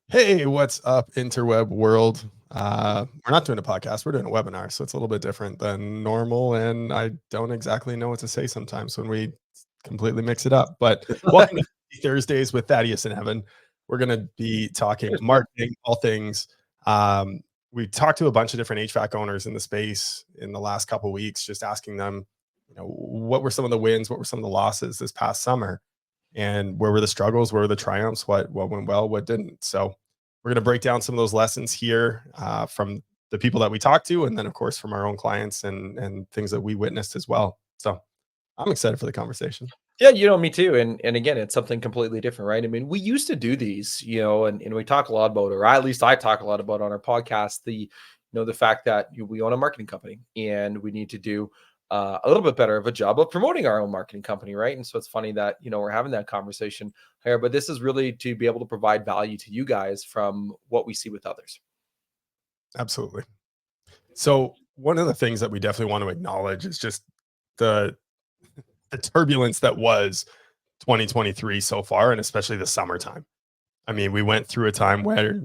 Hey, what's up, interweb world? We're not doing a podcast, we're doing a webinar, so it's a little bit different than normal, and I don't exactly know what to say sometimes when we completely mix it up. But welcome to Thursdays with Thaddeus and Evan. We're gonna be talking Cheers, man. marketing, all things. Um, we talked to a bunch of different HVAC owners in the space in the last couple weeks, just asking them, what were some of the wins, what were some of the losses this past summer? And where were the struggles, where were the triumphs, what went well, what didn't. So we're going to break down some of those lessons here from the people that we talked to, and then of course from our own clients and things that we witnessed as well. So I'm excited for the conversation. Yeah, me too. And again, it's something completely different, right? I mean, we used to do these, and we talk a lot about, or at least I talk a lot about on our podcast, the fact that we own a marketing company and we need to do a little bit better of a job of promoting our own marketing company, right? And so it's funny that we're having that conversation here, but this is really to be able to provide value to you guys from what we see with others. Absolutely. So one of the things that we definitely want to acknowledge is just the the turbulence that was 2023 so far, and especially the summertime. I mean, we went through a time where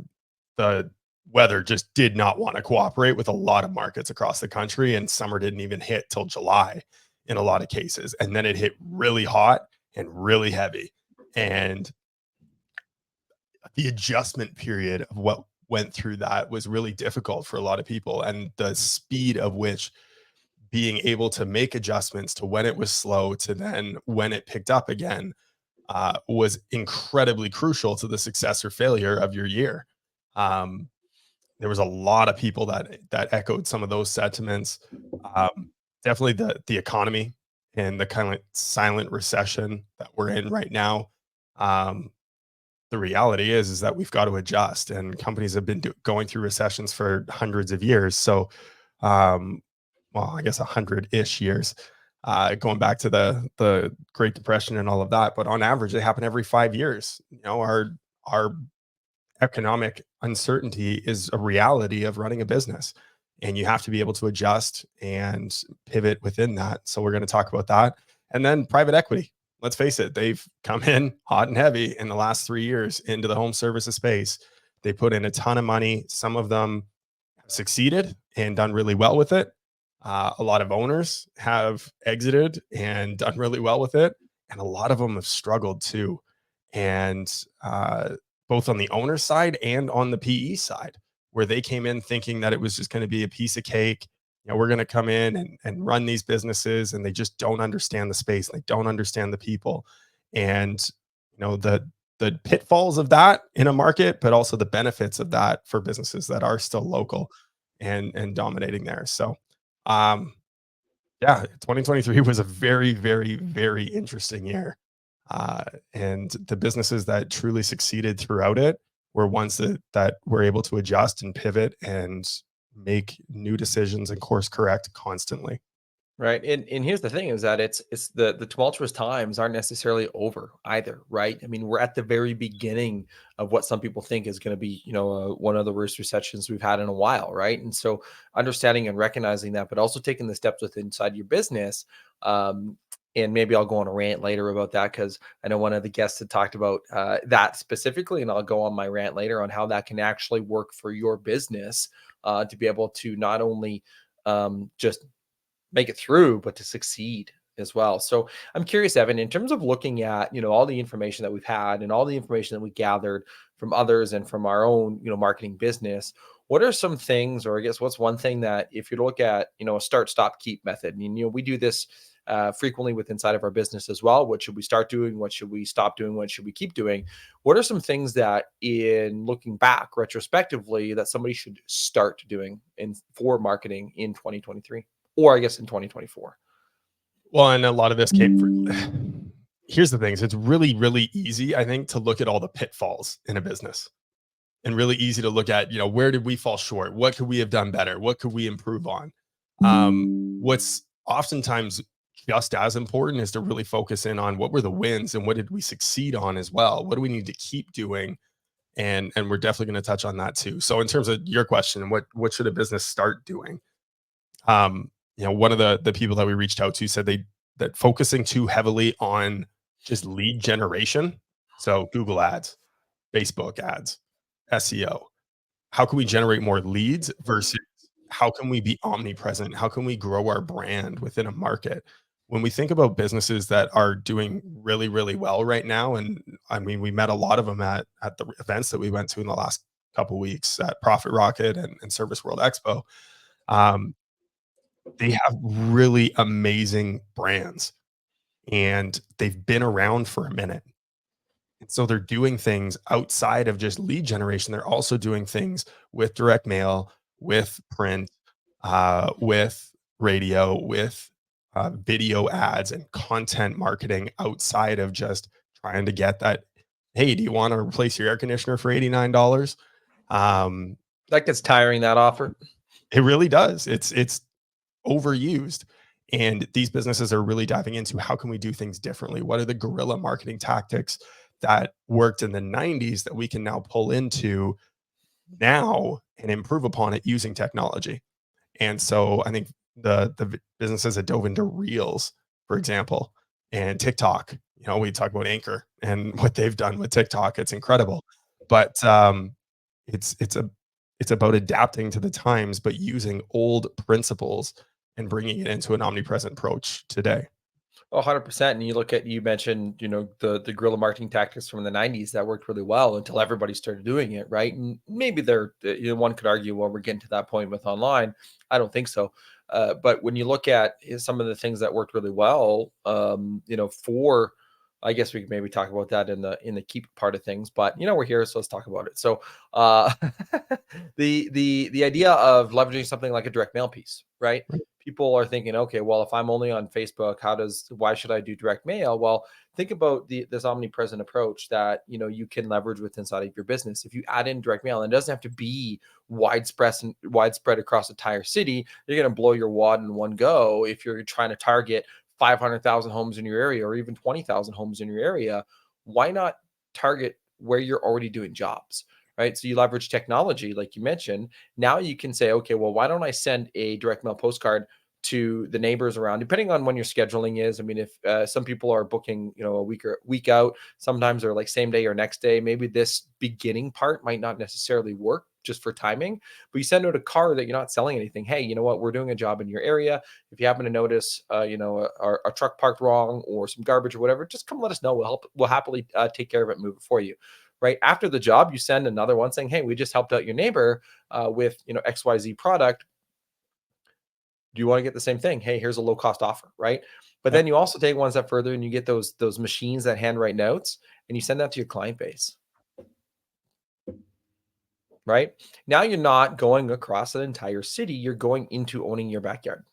the weather just did not want to cooperate with a lot of markets across the country, and summer didn't even hit till July in a lot of cases. And then it hit really hot and really heavy. And the adjustment period of what went through that was really difficult for a lot of people. And the speed of which being able to make adjustments to when it was slow to then when it picked up again was incredibly crucial to the success or failure of your year. Um, there was a lot of people that echoed some of those sentiments. Um, Definitely the economy and the kind of like silent recession that we're in right now. Um, the reality is that we've got to adjust, and companies have been going through recessions for hundreds of years. So, um, well, I guess 100-ish years, going back to the Great Depression and all of that. But on average, they happen every 5 years. Our economic uncertainty is a reality of running a business, and you have to be able to adjust and pivot within that. So we're going to talk about that. And then private equity, let's face it, they've come in hot and heavy in the last 3 years into the home services space. They put in a ton of money. Some of them have succeeded and done really well with it. A lot of owners have exited and done really well with it, and a lot of them have struggled too. And both on the owner side and on the PE side, where they came in thinking that it was just going to be a piece of cake. We're going to come in and run these businesses, and they just don't understand the space. They don't understand the people, and the pitfalls of that in a market, but also the benefits of that for businesses that are still local and dominating there. So, um, yeah, 2023 was a very, very, very interesting year. Uh, and the businesses that truly succeeded throughout it were ones that were able to adjust and pivot and make new decisions and course correct constantly. Right. And here's the thing is that it's the tumultuous times aren't necessarily over either, right? I mean, we're at the very beginning of what some people think is going to be, one of the worst recessions we've had in a while, right? And so understanding and recognizing that, but also taking the steps within inside your business. And maybe I'll go on a rant later about that because I know one of the guests had talked about that specifically, and I'll go on my rant later on how that can actually work for your business to be able to not only just make it through, but to succeed as well. So I'm curious, Evan, in terms of looking at, all the information that we've had and all the information that we gathered from others and from our own, marketing business, what are some things, or I guess what's one thing that if you look at, a start, stop, keep method, and, we do this frequently with inside of our business as well. What should we start doing? What should we stop doing? What should we keep doing? What are some things that in looking back retrospectively that somebody should start doing in for marketing in 2023? Or I guess in 2024. Well, and a lot of this came from, here's the things. It's really, really easy, I think, to look at all the pitfalls in a business, and really easy to look at, where did we fall short? What could we have done better? What could we improve on? What's oftentimes just as important is to really focus in on what were the wins and what did we succeed on as well? What do we need to keep doing? And we're definitely going to touch on that too. So in terms of your question, what should a business start doing? One of the people that we reached out to said that focusing too heavily on just lead generation, so Google ads, Facebook ads, SEO? How can we generate more leads versus how can we be omnipresent? How can we grow our brand within a market? When we think about businesses that are doing really, really well right now, and I mean, we met a lot of them at the events that we went to in the last couple weeks at Profit Rocket and Service World Expo. Um, they have really amazing brands and they've been around for a minute. And so they're doing things outside of just lead generation. They're also doing things with direct mail, with print, with radio, with video ads and content marketing outside of just trying to get that. Hey, do you want to replace your air conditioner for $89? Um, That gets tiring, that offer. it really does. It's overused. And these businesses are really diving into how can we do things differently? What are the guerrilla marketing tactics that worked in the 90s that we can now pull into now and improve upon it using technology? And so I think the businesses that dove into Reels, for example, and TikTok, we talk about Anchor and what they've done with TikTok. It's incredible. But it's it's a it's about adapting to the times, but using old principles and bringing it into an omnipresent approach today. Oh, 100%. And you mentioned, the guerrilla marketing tactics from the 90s that worked really well until everybody started doing it, right? And maybe one could argue, well, we're getting to that point with online. I don't think so. But when you look at some of the things that worked really well, for, I guess we could maybe talk about that in the keep part of things, but we're here, so let's talk about it. So, the idea of leveraging something like a direct mail piece, right? People are thinking, okay, well, if I'm only on Facebook, why should I do direct mail? Well, think about this omnipresent approach that you can leverage with inside of your business. If you add in direct mail, and it doesn't have to be widespread across the entire city, you're going to blow your wad in one go. If you're trying to target 500,000 homes in your area or even 20,000 homes in your area, why not target where you're already doing jobs? Right. So you leverage technology, like you mentioned. Now you can say, okay, well, why don't I send a direct mail postcard to the neighbors around, depending on when your scheduling is. I mean, if some people are booking, a week out, sometimes they're like same day or next day. Maybe this beginning part might not necessarily work just for timing, but you send out a card that you're not selling anything. Hey, you know what? We're doing a job in your area. If you happen to notice, a truck parked wrong or some garbage or whatever, just come let us know. We'll happily take care of it, move it for you. Right after the job, you send another one saying, "Hey, we just helped out your neighbor with XYZ product. Do you want to get the same thing? Hey, here's a low cost offer," right? But Yep. then you also take one step further and you get those machines that handwrite notes and you send that to your client base, right? Now you're not going across an entire city, you're going into owning your backyard.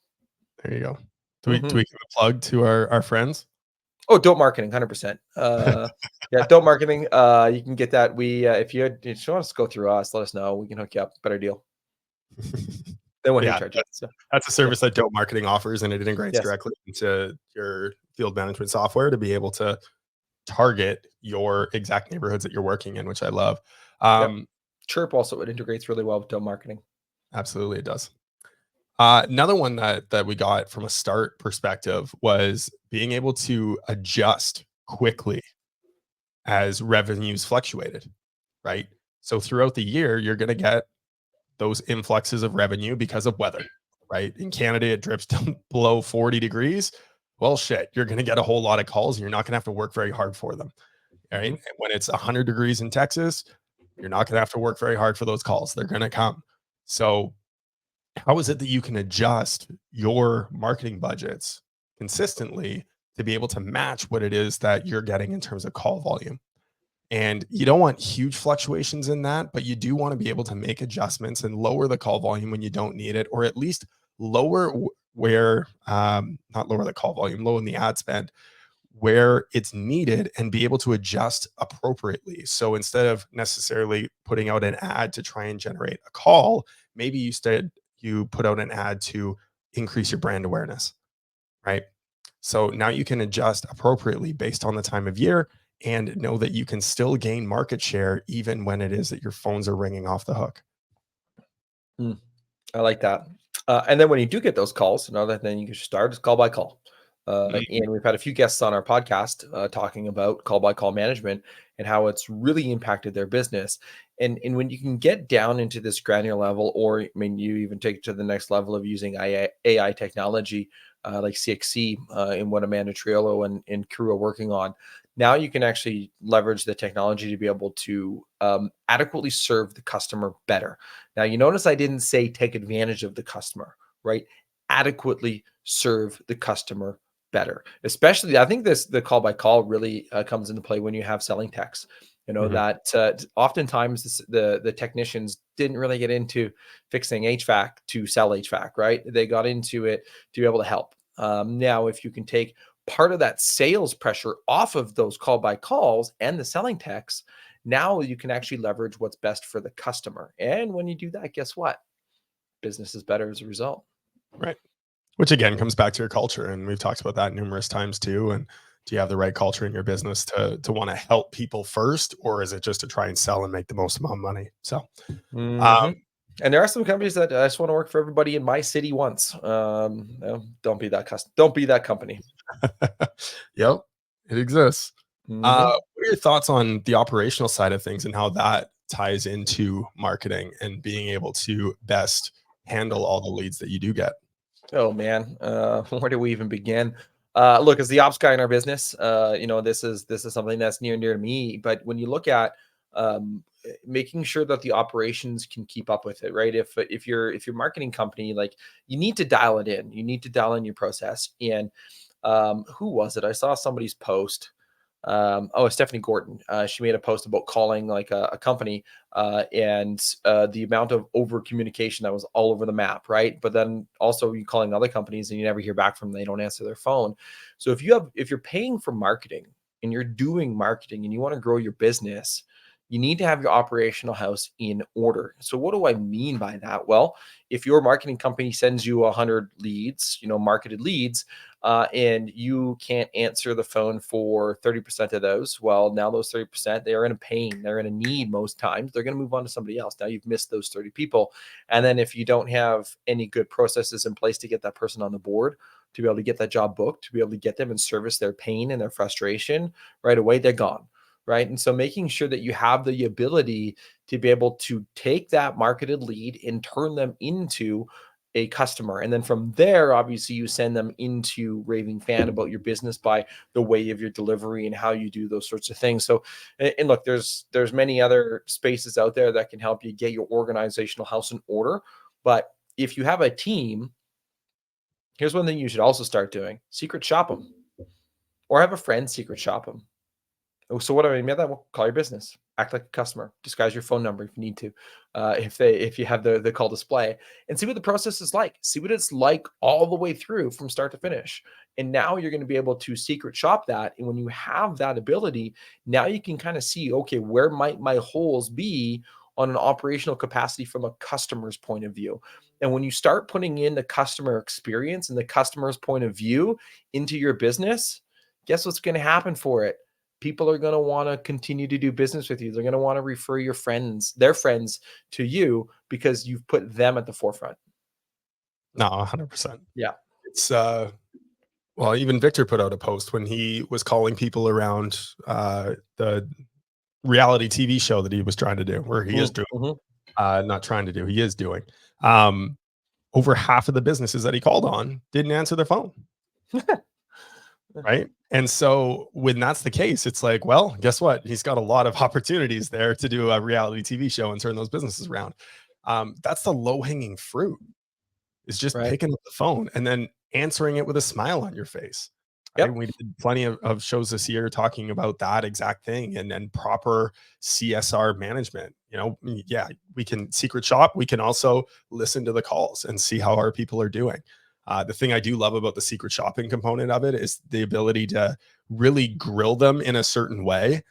There you go. Do we Mhm. give a plug to our friends? Oh, dope marketing, 100%. Yeah, dope marketing. You can get that. If you want us to go through us, let us know. We can hook you up. Better deal than what he Yeah, charges. So, that's a yeah. service that Dope Marketing offers, and it integrates Yes. directly into your field management software to be able to target your exact neighborhoods that you're working in, which I love. Yep. Um, Chirp also, it integrates really well with dope marketing. Absolutely, it does. Another one that we got from a start perspective was being able to adjust quickly as revenues fluctuated, right? So throughout the year, you're going to get those influxes of revenue because of weather, right? In Canada, it drips down below 40 degrees. Well, shit, you're going to get a whole lot of calls and you're not going to have to work very hard for them. Right. Mhm. And when it's 100 degrees in Texas, you're not going to have to work very hard for those calls. They're going to come. So, how is it that you can adjust your marketing budgets consistently to be able to match what it is that you're getting in terms of call volume? And you don't want huge fluctuations in that, but you do want to be able to make adjustments and lower the call volume when you don't need it, or at least lower not lower the call volume, lower in the ad spend where it's needed and be able to adjust appropriately. So instead of necessarily putting out an ad to try and generate a call, maybe you put out an ad to increase your brand awareness, right? So now you can adjust appropriately based on the time of year and know that you can still gain market share even when it is that your phones are ringing off the hook. I like that. And then when you do get those calls, another thing you can start is call by call. Mm. And we've had a few guests on our podcast talking about call by call management and how it's really impacted their business. And when you can get down into this granular level, or I mean, you even take it to the next level of using AI technology like CXC in what Amanda Triolo and crew are working on. Now you can actually leverage the technology to be able to adequately serve the customer better. Now, you notice I didn't say take advantage of the customer, right? Adequately serve the customer better. Especially, I think the call by call really comes into play when you have selling techs. You know Mhm. that oftentimes the technicians didn't really get into fixing HVAC to sell HVAC, right? They got into it to be able to help. Now, if you can take part of that sales pressure off of those call by calls and the selling techs, now you can actually leverage what's best for the customer. And when you do that, guess what? Business is better as a result. Right. Which again comes back to your culture, and we've talked about that numerous times too. And do you have the right culture in your business to want to help people first, or is it just to try and sell and make the most amount of money? So, Mhm. um, And there are some companies that I just want to work for everybody in my city once. No, don't be that don't be that company. yep, it exists. Mhm. What are your thoughts on the operational side of things and how that ties into marketing and being able to best handle all the leads that you do get? Oh man, where do we even begin? Look, as the ops guy in our business, this is something that's near and dear to me. But when you look at making sure that the operations can keep up with it, right? If you're marketing company, like you need to dial it in. You need to dial in your process. And who was it? I saw somebody's post. Stephanie Gordon. She made a post about calling like a company and the amount of over communication that was all over the map, right? But then also you calling other companies and you never hear back from them, they don't answer their phone. So if you're paying for marketing and you're doing marketing and you want to grow your business, you need to have your operational house in order. So what do I mean by that? Well, if your marketing company sends you 100 leads, marketed leads, and you can't answer the phone for 30% of those, well, now those 30%, they are in a pain. They're in a need most times. They're going to move on to somebody else. Now you've missed those 30 people. And then if you don't have any good processes in place to get that person on the board, to be able to get that job booked, to be able to get them and service their pain and their frustration right away, they're gone. Right. And so making sure that you have the ability to be able to take that marketed lead and turn them into a customer. And then from there, obviously, you send them into raving fan about your business by the way of your delivery and how you do those sorts of things. So, and look, there's many other spaces out there that can help you get your organizational house in order. But if you have a team, here's one thing you should also start doing: secret shop them, or have a friend secret shop them. Oh, so what do I mean by that? Well, call your business. Act like a customer. Disguise your phone number if you need to. If you have the call display, and see what the process is like. See what it's like all the way through from start to finish. And now you're going to be able to secret shop that. And when you have that ability, now you can kind of see, okay, where might my holes be on an operational capacity from a customer's point of view. And when you start putting in the customer experience and the customer's point of view into your business, guess what's going to happen for it? People are going to want to continue to do business with you. They're going to want to refer their friends to you because you've put them at the forefront. No, 100%. Yeah. It's well, even Victor put out a post when he was calling people around the reality TV show that he was trying to do, where he is doing, Mhm. not trying to do, he is doing. Um, Over half of the businesses that he called on didn't answer their phone. Right. And so when that's the case, it's like, well, guess what? He's got a lot of opportunities there to do a reality TV show and turn those businesses around. That's the low hanging fruit, is just Right. picking up the phone and then answering it with a smile on your face. Right. Yep. We did plenty of shows this year talking about that exact thing and proper CSR management. Yeah, we can secret shop. We can also listen to the calls and see how our people are doing. The thing I do love about the secret shopping component of it is the ability to really grill them in a certain way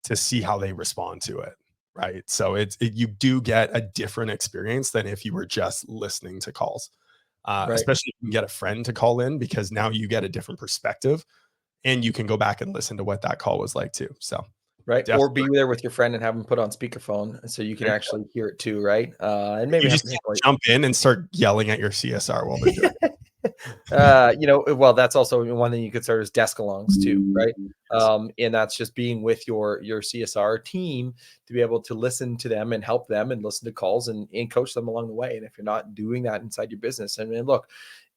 to see how they respond to it. Right. So you do get a different experience than if you were just listening to calls, Right. especially if you can get a friend to call in, because now you get a different perspective and you can go back and listen to what that call was like too. So Right. Or definitely. be there with your friend and have them put on speakerphone so you can There you actually hear it too. Right. And You maybe have just them can't like, jump in and start yelling at your CSR while they're doing it. Well, that's also one thing you could start as desk alongs too, right? Yes. And that's just being with your CSR team to be able to listen to them and help them and listen to calls and coach them along the way. And if you're not doing that inside your business, and look,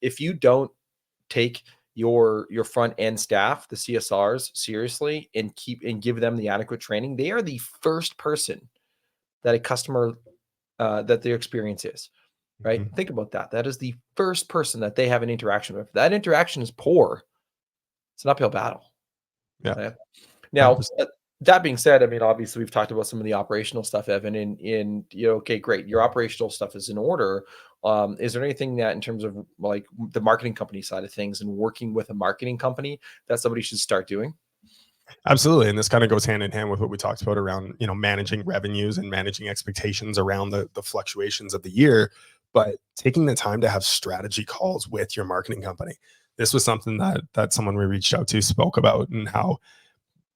if you don't take your front end staff, the CSRs, seriously and give them the adequate training, they are the first person that a customer that their experience is. Right? Mhm. Think about that. That is the first person that they have an interaction with. If that interaction is poor, it's an uphill battle. Yeah, Right? Now, 100%. that being said, I mean, obviously, we've talked about some of the operational stuff, Evan. Okay, great. Your operational stuff is in order. Is there anything that, in terms of like the marketing company side of things and working with a marketing company, that somebody should start doing? Absolutely, and this kind of goes hand in hand with what we talked about around, managing revenues and managing expectations around the fluctuations of the year, but taking the time to have strategy calls with your marketing company. This was something that someone we reached out to spoke about, and how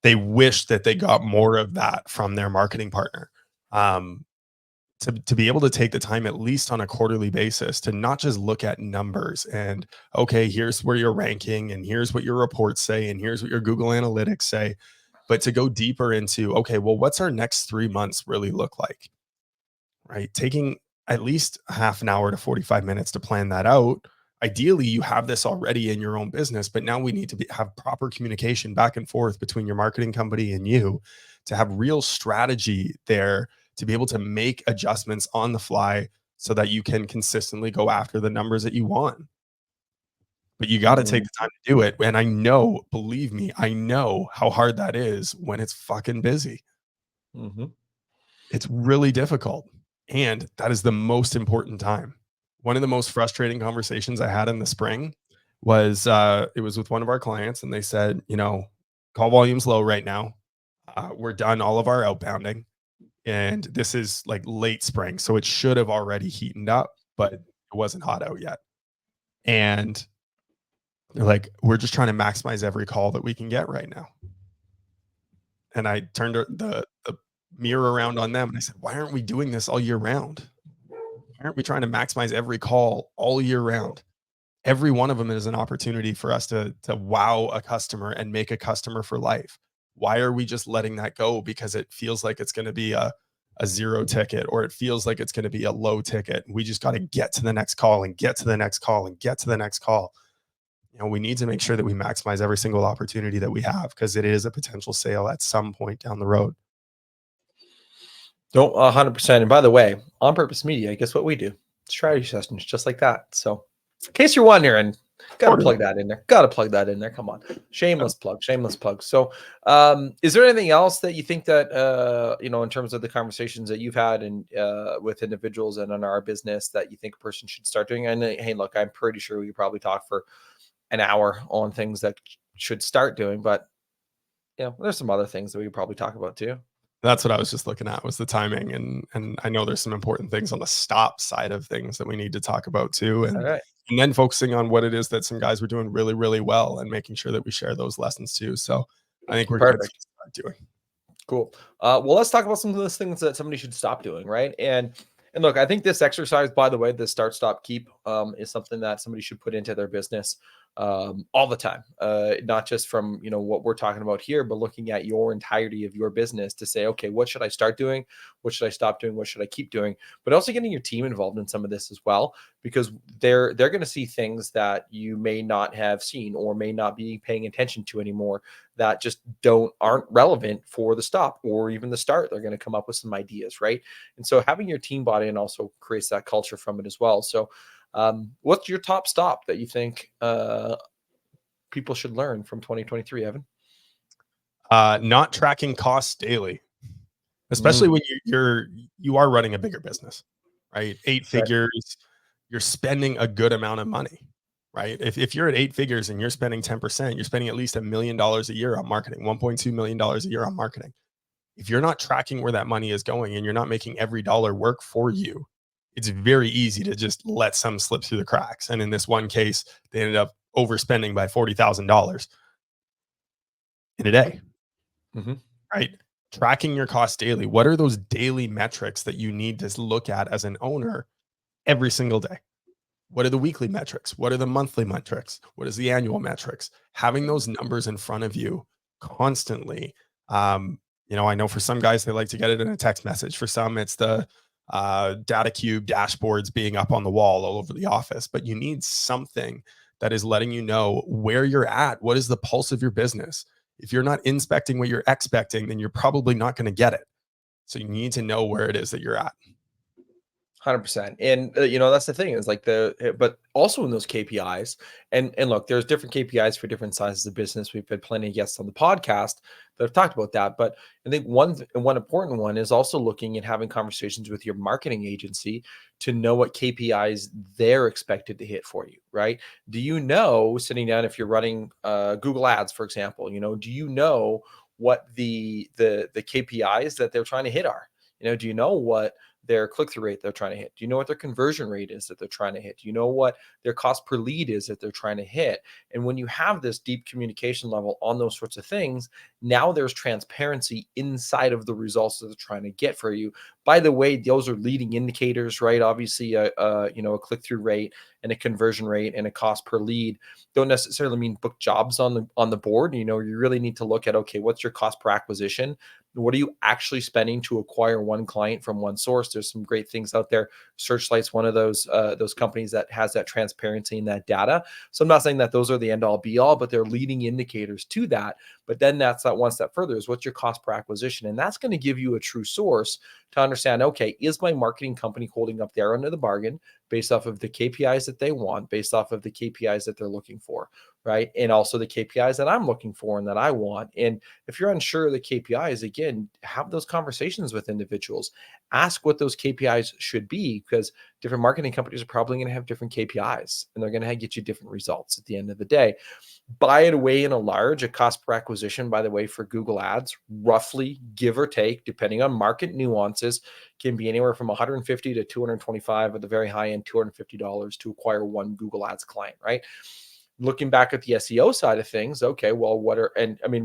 they wish that they got more of that from their marketing partner. Um, to be able to take the time, at least on a quarterly basis, to not just look at numbers and, okay, here's where you're ranking and here's what your reports say and here's what your Google Analytics say, but to go deeper into, okay, well, what's our next 3 months really look like? Right? Taking at least half an hour to 45 minutes to plan that out. Ideally, you have this already in your own business, but now we need to have proper communication back and forth between your marketing company and you, to have real strategy there, to be able to make adjustments on the fly so that you can consistently go after the numbers that you want. But you got to take Mm, the time to do it. And I know, believe me, I know how hard that is when it's fucking busy. mhm. It's really difficult. And that is the most important time. One of the most frustrating conversations I had in the spring was, it was with one of our clients, and they said, call volume's low right now. We're done all of our outbounding. And this is like late spring. So it should have already heated up, but it wasn't hot out yet. And they're like, we're just trying to maximize every call that we can get right now. And I turned the mirror around on them and I said, why aren't we doing this all year round? Why aren't we trying to maximize every call all year round? Every one of them is an opportunity for us to wow a customer and make a customer for life. Why are we just letting that go because it feels like it's going to be a zero ticket, or it feels like it's going to be a low ticket? We just got to get to the next call and get to the next call and get to the next call. We need to make sure that we maximize every single opportunity that we have, because it is a potential sale at some point down the road. No, 100%. And by the way, on purpose media, guess what we do? Strategy sessions just like that. So, in case you're wondering, got to plug Quarterly. that in there. Got to plug that in there. Come on. Shameless plug, shameless plug. So, is there anything else that you think that, in terms of the conversations that you've had and with individuals and in our business, that you think a person should start doing? And hey, look, I'm pretty sure we could probably talk for an hour on things that should start doing, but there's some other things that we could probably talk about too. That's what I was just looking at, was the timing, and I know there's some important things on the stop side of things that we need to talk about too, All and right. and then focusing on what it is that some guys were doing really, really well, and making sure that we share those lessons too. So I think we're good to Perfect. start doing. Cool. Well, let's talk about some of those things that somebody should stop doing, right? And look, I think this exercise, by the way, the start, stop, keep, is something that somebody should put into their business all the time. Not just from what we're talking about here, but looking at your entirety of your business to say, okay, what should I start doing? What should I stop doing? What should I keep doing? But also getting your team involved in some of this as well, because they're going to see things that you may not have seen or may not be paying attention to anymore, that just aren't relevant for the stop or even the start. They're going to come up with some ideas, right? And so having your team bought in also creates that culture from it as well. So what's your top stop that you think people should learn from 2023, Evan? Not tracking costs daily, especially Mm, when you are running a bigger business, right? Eight right. figures, you're spending a good amount of money, right? If you're at 8 figures and you're spending 10%, you're spending at least $1 million a year on marketing, $1.2 million a year on marketing. If you're not tracking where that money is going and you're not making every dollar work for you, it's very easy to just let some slip through the cracks. And in this one case, they ended up overspending by $40,000 in a day, Hmm. right? Tracking your costs daily. What are those daily metrics that you need to look at as an owner every single day? What are the weekly metrics? What are the monthly metrics? What is the annual metrics? Having those numbers in front of you constantly. I know for some guys, they like to get it in a text message. For some, it's the data cube dashboards being up on the wall all over the office. But you need something that is letting you know where you're at. What is the pulse of your business? If you're not inspecting what you're expecting, then you're probably not going to get it. So you need to know where it is that you're at. 100%. And that's the thing is like but also in those KPIs, and look, there's different KPIs for different sizes of business. We've had plenty of guests on the podcast that have talked about that. But I think one important one is also looking and having conversations with your marketing agency to know what KPIs they're expected to hit for you, right? Do you know, sitting down, if you're running Google Ads, for example, do you know what the KPIs that they're trying to hit are? Do you know what their click-through rate they're trying to hit? Do you know what their conversion rate is that they're trying to hit? Do you know what their cost per lead is that they're trying to hit? And when you have this deep communication level on those sorts of things, now there's transparency inside of the results that they're trying to get for you. By the way, those are leading indicators, right? Obviously, a click-through rate and a conversion rate and a cost per lead don't necessarily mean book jobs on the board. You really need to look at, okay, what's your cost per acquisition? What are you actually spending to acquire one client from one source? There's some great things out there. Searchlight's one of those companies that has that transparency and that data. So I'm not saying that those are the end all be all, but they're leading indicators to that. But then that's that one step further is what's your cost per acquisition? And that's going to give you a true source to understand, okay, is my marketing company holding up their end of the bargain based off of the KPIs that they want, based off of the KPIs that they're looking for, right? And also the KPIs that I'm looking for and that I want. And if you're unsure of the KPIs, again, have those conversations with individuals. Ask what those KPIs should be, because different marketing companies are probably going to have different KPIs and they're going to get you different results at the end of the day. By it away in a large, a cost per acquisition, by the way, for Google Ads, roughly give or take, depending on market nuances, can be anywhere from 150 to 225 at the very high end, $250 to acquire one Google Ads client, right? Looking back at the SEO side of things, okay, well, we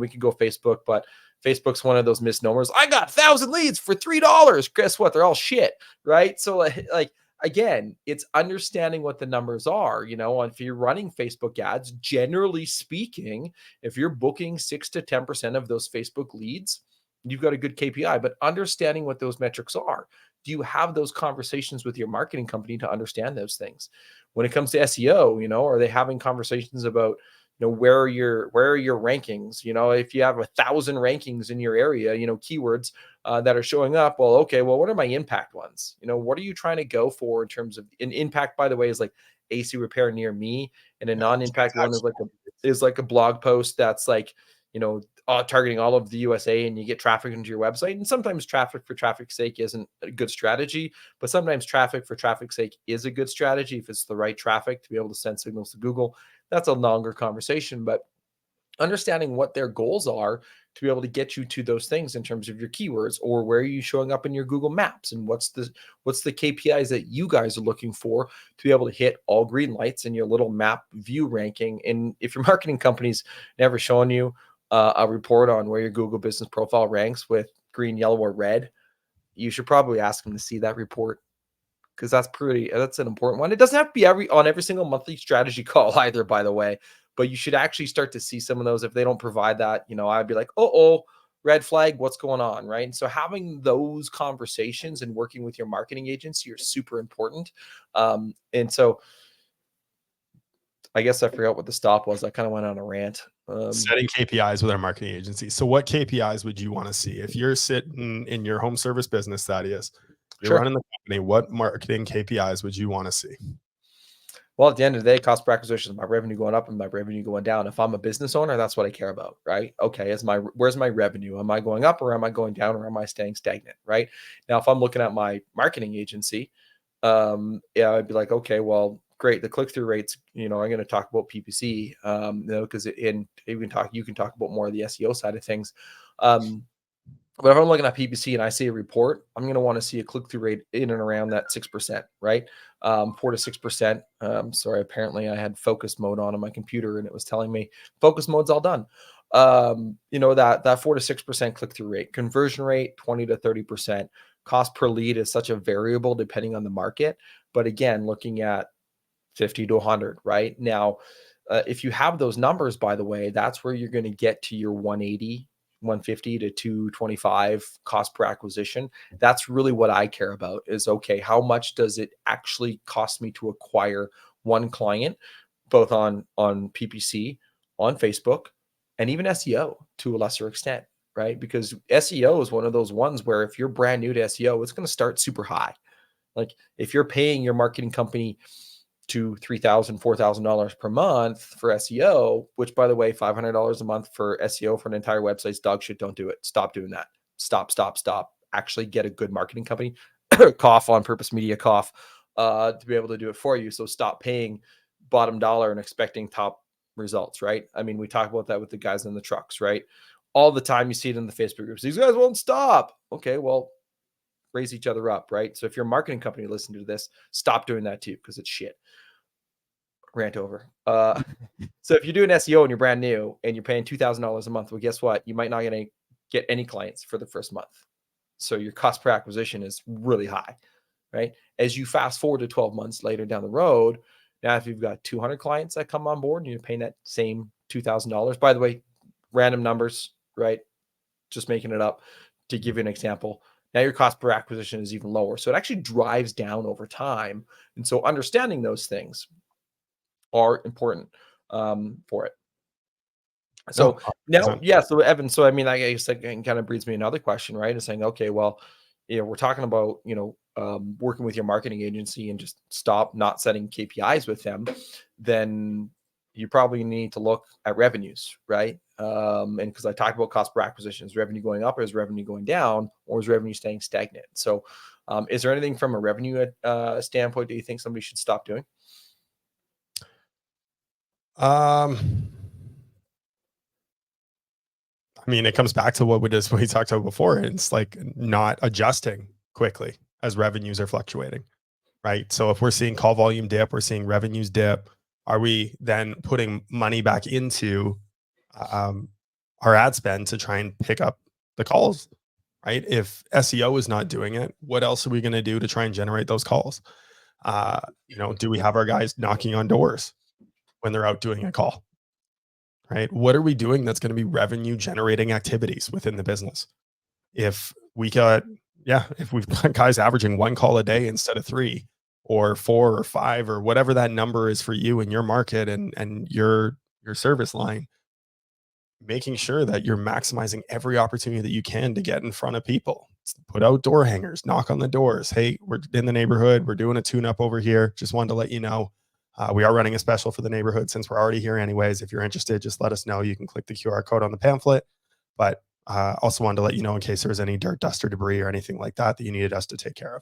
could go Facebook, but Facebook's one of those misnomers. I got 1,000 leads for $3. Guess what? They're all shit, right? So like again, it's understanding what the numbers are. If you're running Facebook ads, generally speaking, if you're booking 6 to 10% of those Facebook leads, you've got a good KPI. But understanding what those metrics are, do you have those conversations with your marketing company to understand those things? When it comes to SEO, are they having conversations about, where are your rankings? If you have 1,000 rankings in your area, keywords that are showing up, well, okay, well, what are my impact ones? What are you trying to go for in terms of an impact, by the way, is like AC repair near me, and a non-impact one is like a blog post that's like, targeting all of the USA, and you get traffic into your website. And sometimes traffic for traffic's sake isn't a good strategy, but sometimes traffic for traffic's sake is a good strategy if it's the right traffic to be able to send signals to Google. That's a longer conversation, but understanding what their goals are to be able to get you to those things in terms of your keywords, or where are you showing up in your Google Maps, and what's the KPIs that you guys are looking for to be able to hit all green lights in your little map view ranking. And if your marketing company's never shown you a report on where your Google business profile ranks with green, yellow, or red, you should probably ask them to see that report, because that's an important one. It doesn't have to be on every single monthly strategy call either, by the way, but you should actually start to see some of those. If they don't provide that, I'd be like, oh, red flag, what's going on, right? And so having those conversations and working with your marketing agency are super important. And so I guess I forgot what the stop was. I kind of went on a rant. Setting KPIs with our marketing agency. So what KPIs would you want to see if you're sitting in your home service business, Thaddeus? You're running the company. What marketing KPIs would you want to see? Well, at the end of the day, cost per acquisition is my revenue going up and my revenue going down. If I'm a business owner, that's what I care about, right? Okay, where's my revenue? Am I going up, or am I going down, or am I staying stagnant, right? Now, if I'm looking at my marketing agency, I'd be like, okay, well, great. The click-through rates, I'm going to talk about PPC, because you can talk about more of the SEO side of things. But if I'm looking at PPC and I see a report, I'm going to want to see a click-through rate in and around that 6%, right? 4 to 6%. Sorry, apparently I had focus mode on my computer and it was telling me focus mode's all done. That 4 to 6% click-through rate, conversion rate, 20 to 30%. Cost per lead is such a variable depending on the market. But again, looking at 50 to 100, right? Now, if you have those numbers, by the way, that's where you're going to get to your 180, 150 to 225 cost per acquisition. That's really what I care about is, okay, how much does it actually cost me to acquire one client, both on PPC, on Facebook, and even SEO to a lesser extent, right? Because SEO is one of those ones where if you're brand new to SEO, it's going to start super high. Like if you're paying your marketing company to $3,000, $4,000 per month for SEO, which by the way, $500 a month for SEO for an entire website's dog shit. Don't do it. Stop doing that. Stop, stop, stop. Actually get a good marketing company, cough on purpose media cough, to be able to do it for you. So stop paying bottom dollar and expecting top results, right? I mean, we talk about that with the guys in the trucks, right? All the time you see it in the Facebook groups. These guys won't stop. Okay, well, raise each other up, right? So if you're a marketing company listening to this, stop doing that too, because it's shit. Rant over. So if you're doing SEO and you're brand new and you're paying $2,000 a month, well, guess what? You might not get any clients for the first month. So your cost per acquisition is really high, right? As you fast forward to 12 months later down the road, now if you've got 200 clients that come on board and you're paying that same $2,000, by the way, random numbers, right? Just making it up to give you an example. Now your cost per acquisition is even lower. So it actually drives down over time. And so understanding those things are important for it. No, So now, 100%. yeah. So Evan, so I mean, I guess that kind of breeds me another question, right? Is saying, okay, well, we're talking about, working with your marketing agency and just stop not setting KPIs with them. Then you probably need to look at revenues, right? And because I talked about cost per acquisition, is revenue going up or is revenue going down or is revenue staying stagnant? So is there anything from a revenue standpoint that you think somebody should stop doing? Um, I mean, it comes back to what we talked about before. It's like not adjusting quickly as revenues are fluctuating, right? So if we're seeing call volume dip, we're seeing revenues dip. Are we then putting money back into um, our ad spend to try and pick up the calls, right? If SEO is not doing it, what else are we going to do to try and generate those calls? Do we have our guys knocking on doors when they're out doing a call? Right? What are we doing that's going to be revenue generating activities within the business? If we got, if we've got guys averaging one call a day instead of three or four or five or whatever that number is for you in your market and your service line, making sure that you're maximizing every opportunity that you can to get in front of people. Put out door hangers, knock on the doors. Hey, we're in the neighborhood. We're doing a tune up over here. Just wanted to let you know. We are running a special for the neighborhood since we're already here anyways. If you're interested, just let us know. You can click the QR code on the pamphlet. But also wanted to let you know in case there was any dirt, dust, or debris or anything like that that you needed us to take care of.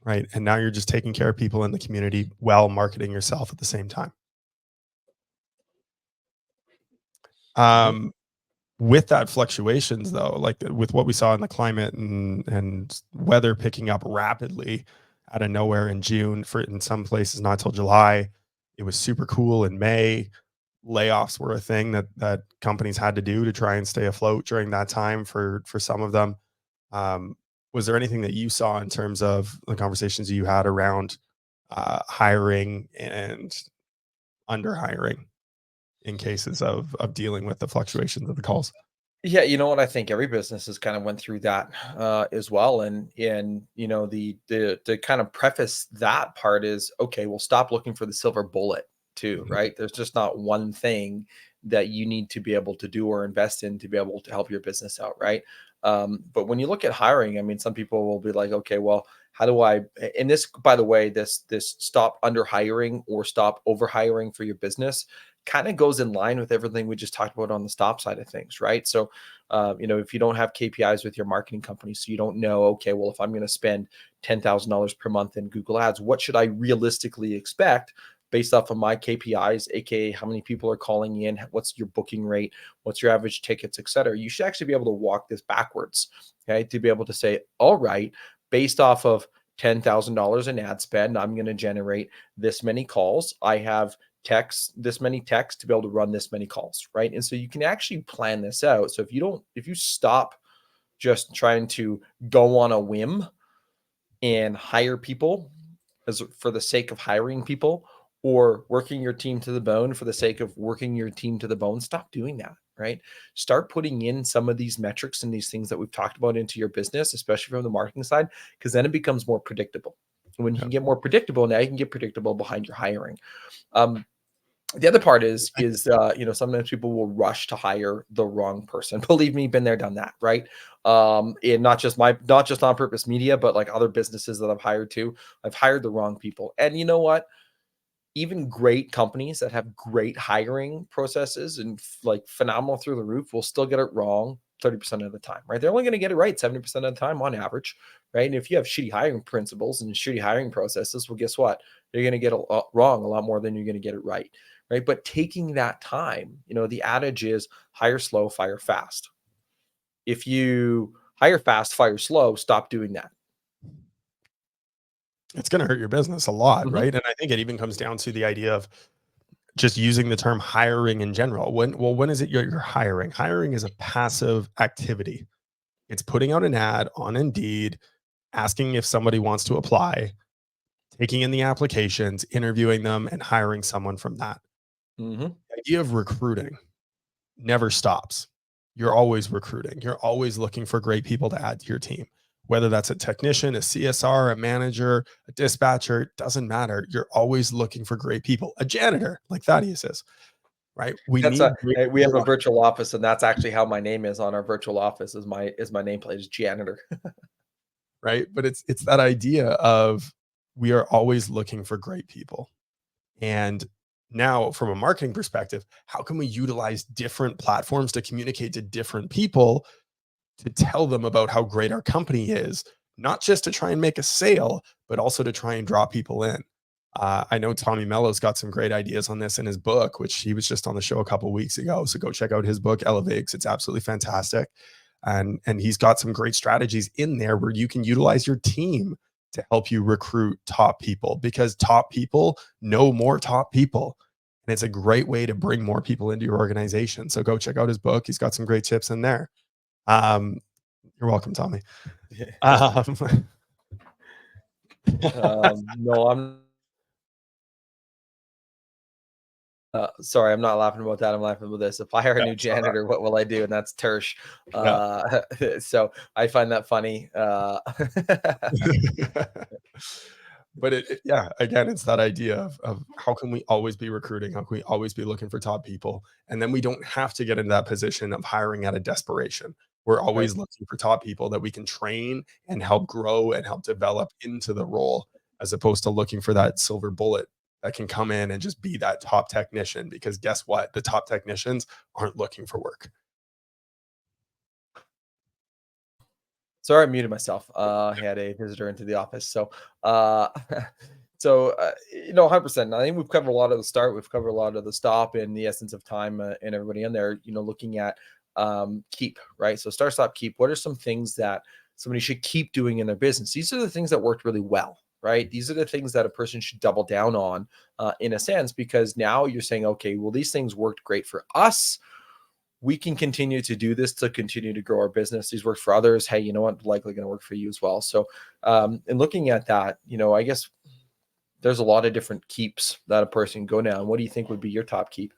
Right. And now you're just taking care of people in the community while marketing yourself at the same time. With that fluctuations though, like with what we saw in the climate and weather picking up rapidly out of nowhere in June, for in some places not till July, it was super cool in May. Layoffs were a thing that companies had to do to try and stay afloat during that time for some of them. Was there anything that you saw in terms of the conversations you had around hiring and underhiring in cases of dealing with the fluctuations of the calls? Yeah, you know what? I think every business has kind of went through that as well, and the kind of preface that part is, okay, well, stop looking for the silver bullet too, Mhm. right? There's just not one thing that you need to be able to do or invest in to be able to help your business out, right? But when you look at hiring, I mean, some people will be like, okay, well, how do I? And this, by the way, this stop under hiring or stop over hiring for your business kind of goes in line with everything we just talked about on the stop side of things, right? So, if you don't have KPIs with your marketing company, so you don't know, okay, well, if I'm going to spend $10,000 per month in Google Ads, what should I realistically expect based off of my KPIs, aka how many people are calling in, what's your booking rate, what's your average tickets, et cetera? You should actually be able to walk this backwards, okay, to be able to say, all right, based off of $10,000 in ad spend, I'm going to generate this many calls. I have this many texts to be able to run this many calls, right? And so you can actually plan this out. So if you stop just trying to go on a whim and hire people as for the sake of hiring people, or working your team to the bone for the sake of working your team to the bone, stop doing that, right? Start putting in some of these metrics and these things that we've talked about into your business, especially from the marketing side, because then it becomes more predictable. When you Yeah. can get more predictable, now you can get predictable behind your hiring. Um, the other part is sometimes people will rush to hire the wrong person. Believe me, been there, done that, right? And not just on purpose media, but like other businesses that I've hired too. I've hired the wrong people, and you know what? Even great companies that have great hiring processes and like phenomenal through the roof will still get it wrong 30% of the time, right? They're only going to get it right 70% of the time on average, right? And if you have shitty hiring principles and shitty hiring processes, well, guess what? You're going to get it wrong a lot more than you're going to get it right, right? But taking that time, the adage is hire slow, fire fast. If you hire fast, fire slow, stop doing that. It's going to hurt your business a lot, Mhm. right? And I think it even comes down to the idea of just using the term hiring in general. When is it you're hiring? Hiring is a passive activity. It's putting out an ad on Indeed, asking if somebody wants to apply, taking in the applications, interviewing them, and hiring someone from that. Mhm. The idea of recruiting never stops. You're always recruiting. You're always looking for great people to add to your team. Whether that's a technician, a CSR, a manager, a dispatcher, it doesn't matter. You're always looking for great people. A janitor, like Thaddeus is, right? We That's need great we have a people, virtual office, and that's actually how my name is on our virtual office. Is my nameplate is janitor. right? But it's that idea of we are always looking for great people. And now, from a marketing perspective, how can we utilize different platforms to communicate to different people to tell them about how great our company is, not just to try and make a sale, but also to try and draw people in? I know Tommy Mello's got some great ideas on this in his book, which he was just on the show a couple weeks ago. So go check out his book, Elevate. It's absolutely fantastic. And he's got some great strategies in there where you can utilize your team to help you recruit top people, because top people know more top people. And it's a great way to bring more people into your organization. So go check out his book. He's got some great tips in there. Um, you're welcome, Tommy. Um, No, sorry, I'm not laughing about that. I'm laughing about this. If I hire a yeah, new I saw janitor, what will I do? And that's Tersh. that. So I find that funny. Yeah. But yeah, again, it's that idea of how can we always be recruiting? How can we always be looking for top people? And then we don't have to get in that position of hiring out of desperation. We're Right. always looking for top people that we can train and help grow and help develop into the role, as opposed to looking for that silver bullet that can come in and just be that top technician. Because guess what? The top technicians aren't looking for work. Sorry, I muted myself. I had a visitor into the office. Uh, 100%. I think we've covered a lot of the start. We've covered a lot of the stop and the essence of time and everybody in there, looking at keep, right? So start, stop, keep. What are some things that somebody should keep doing in their business? These are the things that worked really well, right? These are the things that a person should double down on in a sense, because now you're saying, okay, well, these things worked great for us, we can continue to do this to continue to grow our business. These work for others. Hey, you know what? Likely going to work for you as well. So, in looking at that, I guess there's a lot of different keeps that a person can go down. What do you think would be your top keep?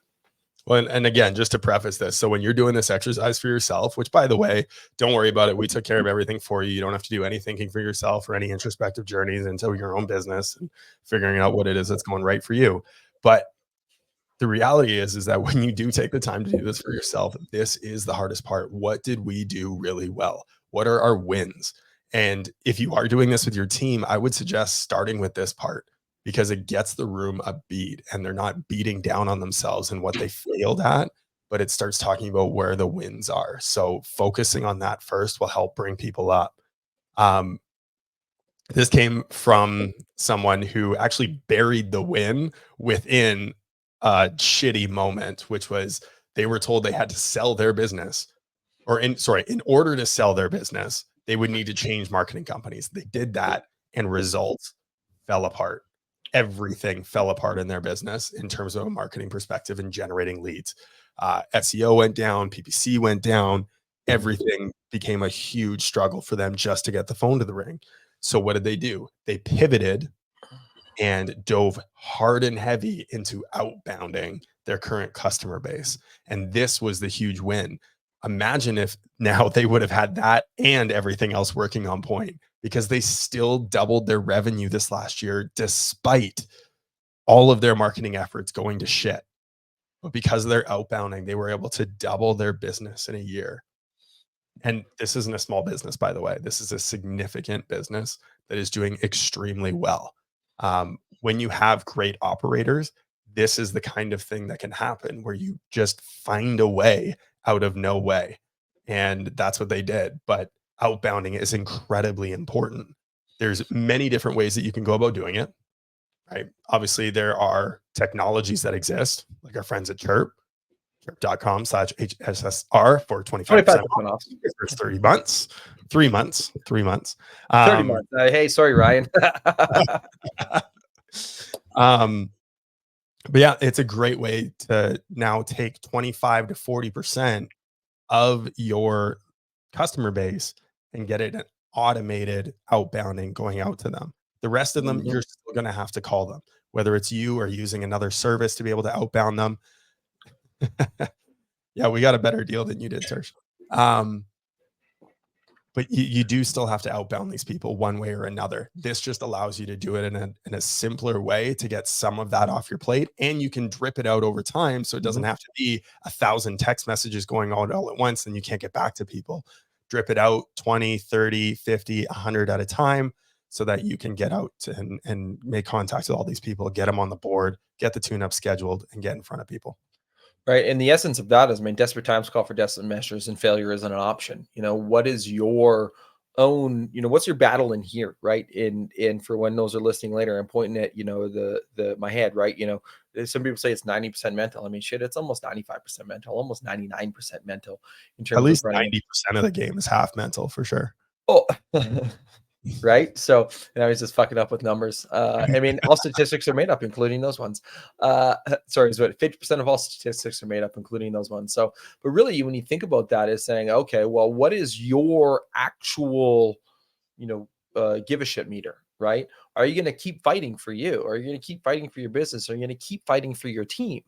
Well, and again, just to preface this, so when you're doing this exercise for yourself, which by the way, don't worry about it. We took care of everything for you. You don't have to do any thinking for yourself or any introspective journeys into your own business and figuring out what it is that's going right for you. But the reality is that when you do take the time to do this for yourself, this is the hardest part. What did we do really well? What are our wins? And if you are doing this with your team, I would suggest starting with this part, because it gets the room a beat and they're not beating down on themselves and what they failed at, but it starts talking about where the wins are. So focusing on that first will help bring people up. Um, this came from someone who actually buried the win within a shitty moment, which was they were told they had to sell their business, or in order to sell their business, they would need to change marketing companies. They did that and results fell apart. Everything fell apart in their business in terms of a marketing perspective and generating leads. SEO went down, PPC went down, everything became a huge struggle for them just to get the phone to the ring. So what did they do? They pivoted and dove hard and heavy into outbounding their current customer base. And this was the huge win. Imagine if now they would have had that and everything else working on point, because they still doubled their revenue this last year despite all of their marketing efforts going to shit. But because of their outbounding, they were able to double their business in a year. And this isn't a small business, by the way. This is a significant business that is doing extremely well. When you have great operators, this is the kind of thing that can happen where you just find a way out of no way. And that's what they did. But outbounding is incredibly important. There's many different ways that you can go about doing it, right? Obviously, there are technologies that exist, like our friends at chirp.com/HSSR for 25% 25% off off. your first 30 months, 3 months, 3 months. 30 months. Hey, sorry, Ryan. um, but yeah, it's a great way to now take 25 to 40% of your customer base and get it an automated outbounding going out to them. The rest of them, Mhm. you're still going to have to call them, whether it's you or using another service to be able to outbound them. Yeah, we got a better deal than you did, Tersh. But you do still have to outbound these people one way or another. This just allows you to do it in a simpler way to get some of that off your plate, and you can drip it out over time, so it doesn't Mhm. have to be 1,000 text messages going on all at once and you can't get back to people. Drip it out 20, 30, 50, 100 at a time so that you can get out and make contact with all these people, get them on the board, get the tune up scheduled, and get in front of people. Right. And the essence of that is, I mean, desperate times call for desperate measures, and failure isn't an option. What is your own, what's your battle in here, right? And for when those are listening later, I'm pointing at, my head, right? Some people say it's 90% mental. I mean, shit, it's almost 95% mental, almost 99% mental in At terms of least running. 90% of the game is half mental for sure. Oh, right? So, and I was just fucking up with numbers. I mean, all statistics are made up, including those ones. Sorry, is what 50% of all statistics are made up, including those ones. So, but really, when you think about that, is saying, okay, well, what is your actual, give a shit meter, right? Are you going to keep fighting for you? Or are you going to keep fighting for your business? Are you going to keep fighting for your team?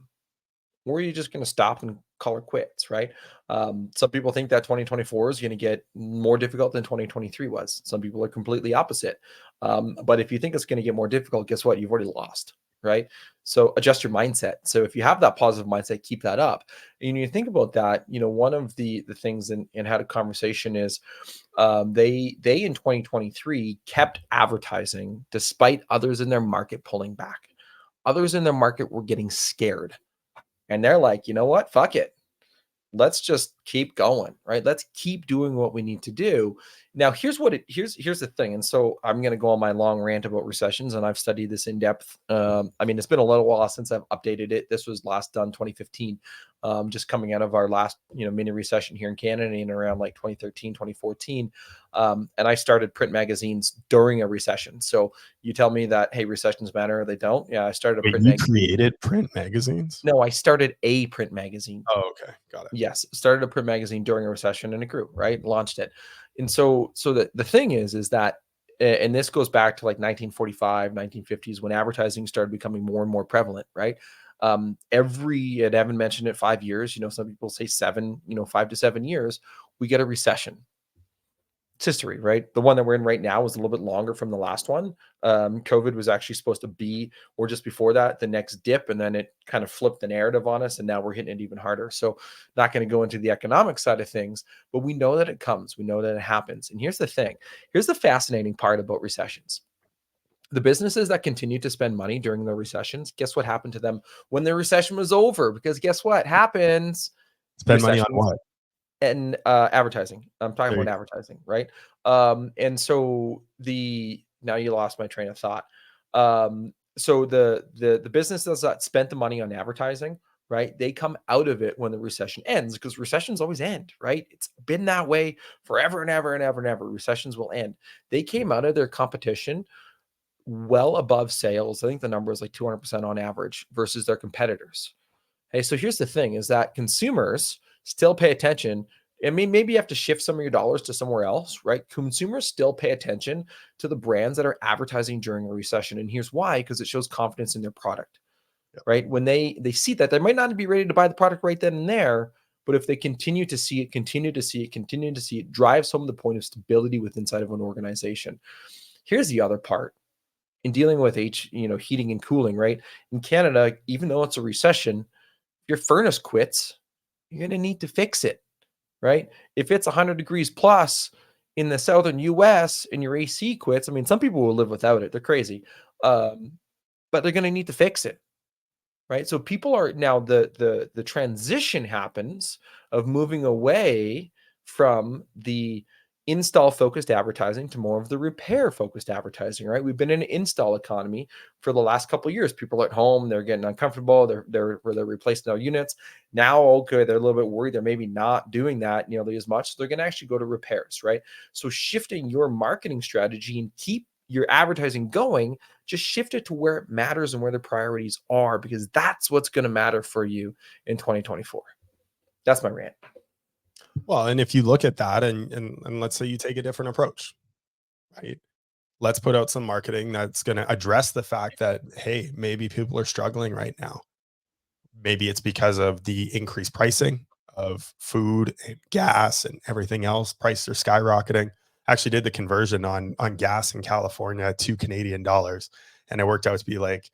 Or are you just going to stop and call it quits, right? Some people think that 2024 is going to get more difficult than 2023 was. Some people are completely opposite. But if you think it's going to get more difficult, guess what? You've already lost, right? So adjust your mindset. So if you have that positive mindset, keep that up. And you think about that, one of the things in had a conversation is they in 2023 kept advertising despite others in their market pulling back. Others in their market were getting scared, and they're like, you know what? Fuck it. Let's just keep going, right? Let's keep doing what we need to do. Now, here's the thing. And so I'm going to go on my long rant about recessions, and I've studied this in depth. I mean, it's been a little while since I've updated it. This was last done 2015, just coming out of our last, mini recession here in Canada in around like 2013, 2014. And I started print magazines during a recession. So you tell me that, hey, recessions matter, or they don't. Yeah, I started a Wait, print you magazine. created print magazines? No, I started a print magazine. Oh, okay. Got it. Yes, started a print magazine during a recession and it grew, right? Launched it. And so the thing is that, and this goes back to like 1945, 1950s when advertising started becoming more and more prevalent, right? And Evan mentioned it, 5 years, some people say 5 to 7 years, we get a recession. It's history, right? The one that we're in right now is a little bit longer from the last one. COVID was actually supposed to be, or just before that, the next dip, and then it kind of flipped the narrative on us, and now we're hitting it even harder. So, not going to go into the economic side of things, but we know that it comes. We know that it happens. And here's the thing. Here's the fascinating part about recessions. The businesses that continue to spend money during the recessions, guess what happened to them when the recession was over? Because guess what happens? The Spend money on recession what? and advertising. I'm talking There you about go. advertising, right? And so now you lost my train of thought. So the businesses that spent the money on advertising, right? They come out of it when the recession ends, because recessions always end, right? It's been that way forever and ever and ever and ever. Recessions will end. They came out of their competition well above sales. I think the number is like 200% on average versus their competitors. Hey, so here's the thing is that consumers still pay attention I mean, maybe you have to shift some of your dollars to somewhere else, right? Consumers still pay attention to the brands that are advertising during a recession. And here's why, because it shows confidence in their product, Yep. right? When they see that, they might not be ready to buy the product right then and there, but if they continue to see it, continue to see it, continue to see it, drives home the point of stability with inside of an organization. Here's the other part in dealing with heating and cooling, right? In Canada, even though it's a recession, if your furnace quits, you're going to need to fix it, right? If it's 100 degrees plus in the southern US and your AC quits, I mean, some people will live without it. They're crazy. But they're going to need to fix it, right? So people are now the transition happens of moving away from the install focused advertising to more of the repair focused advertising, right? We've been in an install economy for the last couple of years. People are at home, they're getting uncomfortable, they're replacing their units. Now, okay, they're a little bit worried, they're maybe not doing that nearly as much. So they're going to actually go to repairs, right? So shifting your marketing strategy and keep your advertising going, just shift it to where it matters and where the priorities are, because that's what's going to matter for you in 2024. That's my rant. Well, and if you look at that and let's say you take a different approach, right? Let's put out some marketing that's going to address the fact that, hey, maybe people are struggling right now. Maybe it's because of the increased pricing of food and gas and everything else. Prices are skyrocketing. Actually did the conversion on gas in California to Canadian dollars, and it worked out to be like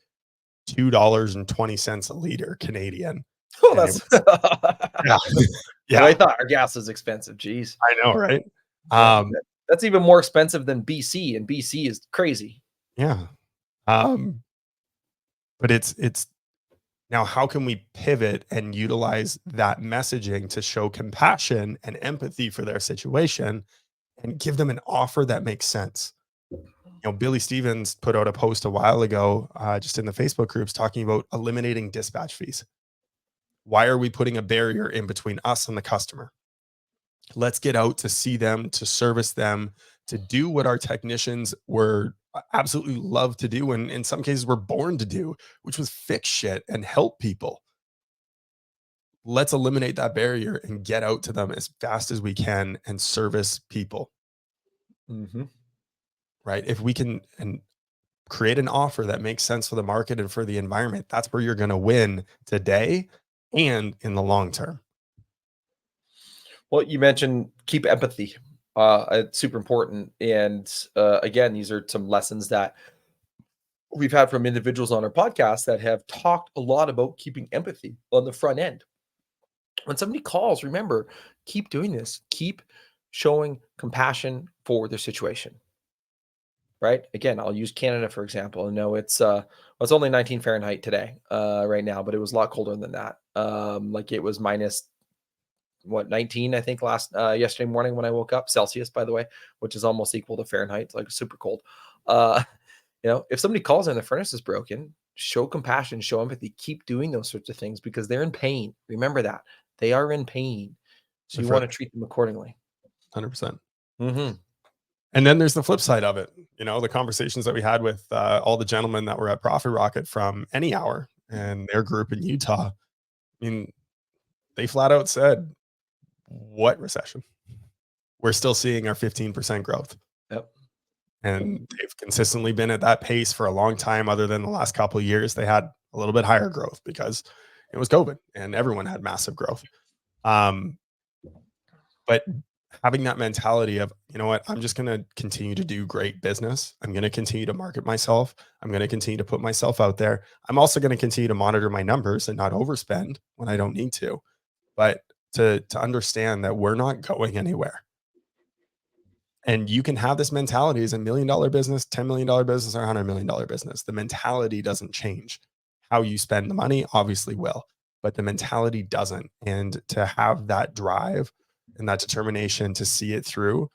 $2.20 a liter Canadian. Oh, And it that's was, yeah, but I yeah, thought our gas was expensive. Jeez. I know, right? Yeah. Um, That's even more expensive than BC, and BC is crazy. yeah. Um, but it's now how can we pivot and utilize that messaging to show compassion and empathy for their situation and give them an offer that makes sense? You know, Billy Stevens put out a post a while ago, just in the Facebook groups, talking about eliminating dispatch fees. Why are we putting a barrier in between us and the customer? Let's get out to see them, to service them, to do what our technicians were absolutely love to do, and in some cases were born to do, which was fix shit and help people. Let's eliminate that barrier and get out to them as fast as we can and service people, Mm-hmm. right? If we can and create an offer that makes sense for the market and for the environment, that's where you're going to win today and in the long term. Well, you mentioned keep empathy. It's super important. And again, these are some lessons that we've had from individuals on our podcast that have talked a lot about keeping empathy on the front end. When somebody calls, remember, keep doing this. Keep showing compassion for their situation. Right? Again, I'll use Canada for example. I know it's only 19 Fahrenheit today, right now, but it was a lot colder than that. Like it was minus what 19, I think last yesterday morning when I woke up, Celsius, by the way, which is almost equal to Fahrenheit. It's like super cold. Uh, if somebody calls and the furnace is broken, show compassion, show empathy, keep doing those sorts of things because they're in pain. Remember that they are in pain. So you That's want right. to treat them accordingly. 100%. Mm-hmm. And then there's the flip side of it. You know, the conversations that we had with all the gentlemen that were at Profit Rocket from Any Hour and their group in Utah. I mean, they flat out said, what recession? We're still seeing our 15% growth. Yep. And they've consistently been at that pace for a long time, other than the last couple of years. They had a little bit higher growth because it was COVID and everyone had massive growth. But having that mentality of, you know what, I'm just going to continue to do great business. I'm going to continue to market myself. I'm going to continue to put myself out there. I'm also going to continue to monitor my numbers and not overspend when I don't need to. But to understand that we're not going anywhere. And you can have this mentality as $1 million business, $10 million business, or $100 million business. The mentality doesn't change. How you spend the money obviously will, but the mentality doesn't. And to have that drive and that determination to see it through.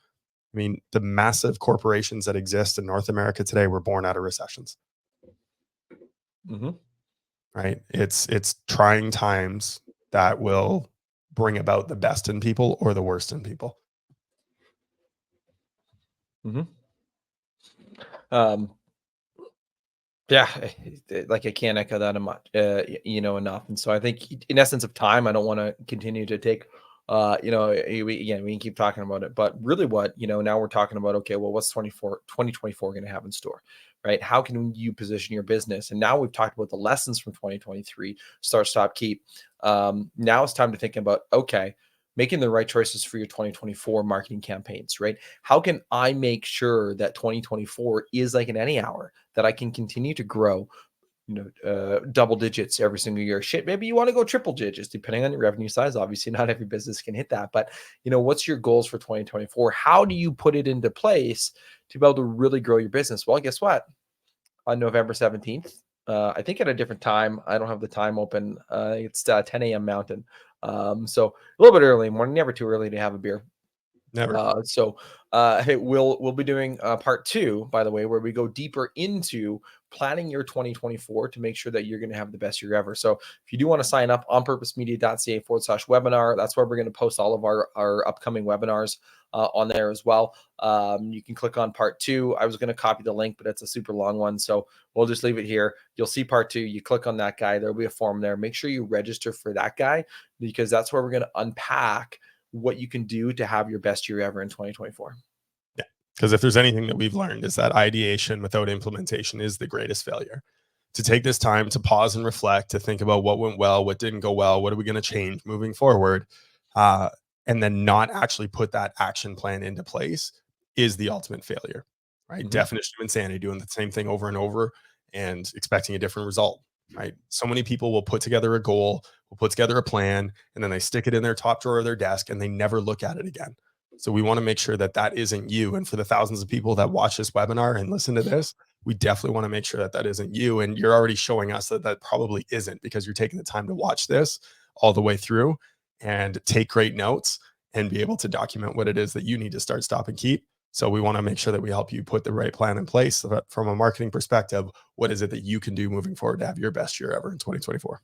I mean, the massive corporations that exist in North America today were born out of recessions, Mm-hmm. right? It's trying times that will bring about the best in people or the worst in people. Mm-hmm. Yeah, like I can't echo that much, enough. And so I think in essence of time, I don't want to continue to take we can keep talking about it, but really what, now we're talking about, okay, well, what's 2024 going to have in store, right? How can you position your business? And now we've talked about the lessons from 2023, start, stop, keep. Now it's time to think about, okay, making the right choices for your 2024 marketing campaigns, right? How can I make sure that 2024 is like an any hour, that I can continue to grow, double digits every single year? Shit, maybe you want to go triple digits depending on your revenue size. Obviously, not every business can hit that, but what's your goals for 2024? How do you put it into place to be able to really grow your business? Well, guess what? On November 17th, I think at a different time. I don't have the time open. It's 10 a.m. Mountain. So a little bit early in the morning, never too early to have a beer. Never. Hey, we'll be doing part 2, by the way, where we go deeper into planning your 2024 to make sure that you're going to have the best year ever. So if you do want to sign up, onpurposemedia.ca/webinar, that's where we're going to post all of our upcoming webinars on there as well. You can click on part 2. I was going to copy the link, but it's a super long one, so we'll just leave it here. You'll see part 2. You click on that guy. There'll be a form there. Make sure you register for that guy, because that's where we're going to unpack what you can do to have your best year ever in 2024. Yeah. Because if there's anything that we've learned, is that ideation without implementation is the greatest failure. To take this time to pause and reflect, to think about what went well, what didn't go well, what are we going to change moving forward, and then not actually put that action plan into place is the ultimate failure, right? Mm-hmm. Definition of insanity, doing the same thing over and over and expecting a different result, right? So many people will put together a goal, will put together a plan, and then they stick it in their top drawer of their desk and they never look at it again. So we want to make sure that that isn't you. And for the thousands of people that watch this webinar and listen to this, we definitely want to make sure that that isn't you. And you're already showing us that that probably isn't, because you're taking the time to watch this all the way through and take great notes and be able to document what it is that you need to start, stop, and keep. So we want to make sure that we help you put the right plan in place so that from a marketing perspective, what is it that you can do moving forward to have your best year ever in 2024?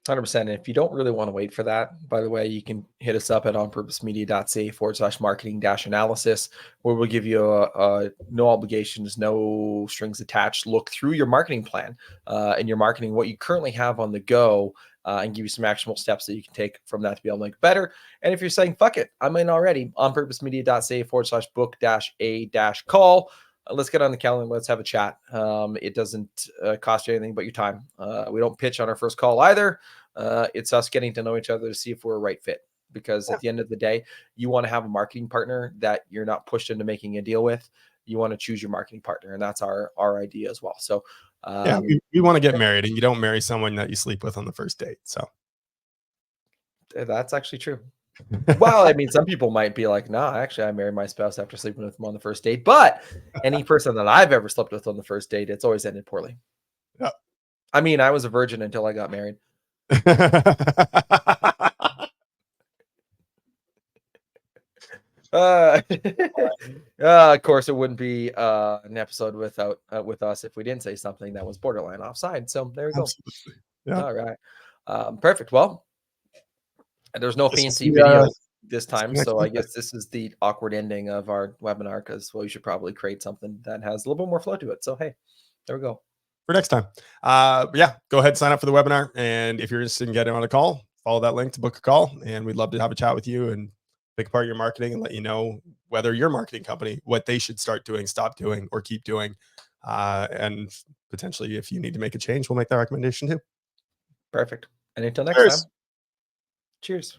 100%. And if you don't really want to wait for that, by the way, you can hit us up at onpurposemedia.ca/marketing-analysis, where we'll give you a no obligations, no strings attached look through your marketing plan and your marketing, what you currently have on the go, and give you some actionable steps that you can take from that to be able to make it better. And if you're saying, fuck it, I'm in already, onpurposemedia.ca/book-a-call. Let's get on the calendar. Let's have a chat. It doesn't cost you anything but your time. We don't pitch on our first call either. It's us getting to know each other to see if we're a right fit. Because at the end of the day, you want to have a marketing partner that you're not pushed into making a deal with. You want to choose your marketing partner, and that's our idea as well. So we want to get married, and you don't marry someone that you sleep with on the first date. So that's actually true. Well, I mean, some people might be like, no, actually, I married my spouse after sleeping with them on the first date. But any person that I've ever slept with on the first date, it's always ended poorly. Yeah. I mean, I was a virgin until I got married. Of course, it wouldn't be an episode without with us if we didn't say something that was borderline offside. So there we go. Absolutely. Yeah. All right. Perfect. Well, there's no This will fancy be, video this see time, you next so I Wednesday. guess this is the awkward ending of our webinar, because we should probably create something that has a little bit more flow to it. So hey, there we go. For next time. Yeah, go ahead and sign up for the webinar. And if you're interested in getting on a call, follow that link to book a call. And we'd love to have a chat with you and pick apart your marketing and let you know whether your marketing company, what they should start doing, stop doing, or keep doing. And potentially, if you need to make a change, we'll make that recommendation too. Perfect. And until next Cheers. time, cheers.